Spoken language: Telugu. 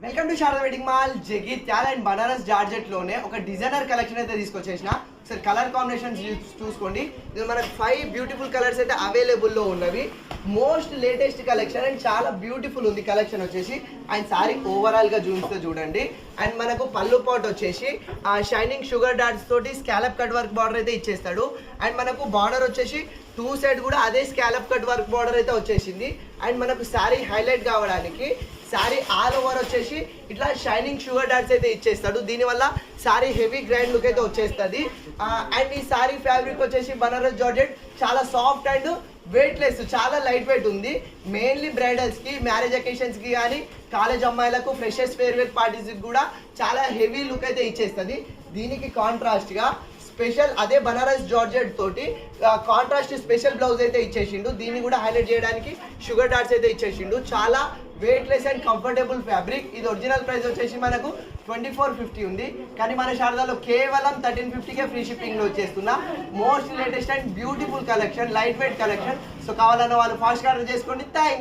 Welcome to Sharada wedding mall Jagtial and Banaras georgette లోనే ఒక డిజైనర్ కలెక్షన్ అయితే తీసుకొచ్చేసిన. ఒకసారి కలర్ కాంబినేషన్స్ చూసుకోండి. ఇది మనకు 5 బ్యూటిఫుల్ కలర్స్ అయితే అవైలబుల్ లో ఉన్నవి. మోస్ట్ లేటెస్ట్ కలెక్షన్ అండ్ చాలా బ్యూటిఫుల్ ఉంది కలెక్షన్ వచ్చేసి. అండ్ సారీ ఓవరాల్ గా చూడండి. అండ్ మనకు పళ్ళు పాట్ వచ్చేసి షైనింగ్ షుగర్ డాట్స్ తోటి స్కాలప్ కట్ వర్క్ బార్డర్ అయితే ఇచ్చేస్తాడు. అండ్ మనకు బార్డర్ వచ్చేసి 2 సైడ్ కూడా అదే స్కాలప్ కట్ వర్క్ బార్డర్ అయితే వచ్చేసింది. అండ్ మనకు సారీ హైలైట్ కావడానికి సారీ ఆల్ ఓవర్ వచ్చేసి ఇట్లా షైనింగ్ షుగర్ డాట్స్ అయితే ఇచ్చేస్తాడు. దీనివల్ల సారీ హెవీ గ్రాండ్ లుక్ అయితే వచ్చేస్తుంది. అండ్ ఈ సారీ ఫ్యాబ్రిక్ వచ్చేసి బనారస్ జార్జెట్ చాలా సాఫ్ట్ అండ్ వెయిట్లెస్, చాలా లైట్ వెయిట్ ఉంది. మెయిన్లీ బ్రైడల్స్కి, మ్యారేజ్ అకేషన్స్కి కానీ, కాలేజ్ అమ్మాయిలకు, ఫ్రెషర్స్ ఫేర్వెల్ పార్టీస్కి కూడా చాలా హెవీ లుక్ అయితే ఇచ్చేస్తుంది. దీనికి కాంట్రాస్ట్గా స్పెషల్ అదే బనారస్ జార్జెట్ తోటి కాంట్రాస్ట్ స్పెషల్ బ్లౌజ్ అయితే ఇచ్చేసిండు. దీన్ని కూడా హైలైట్ చేయడానికి షుగర్ డాట్స్ అయితే ఇచ్చేసిండు. చాలా వెయిట్లెస్ అండ్ కంఫర్టబుల్ ఫ్యాబ్రిక్. ఇది ఒరిజినల్ ప్రైస్ వచ్చేసి మనకు 2450 ఉంది. కానీ మన శారదాలో కేవలం 1350కే ఫ్రీ షిప్పింగ్లో వచ్చేస్తున్నా. Most latest and beautiful collection, light weight collection. So కావాలన్న వాళ్ళు ఫాస్ట్ ఆర్డర్ చేసుకోండి. థ్యాంక్స్.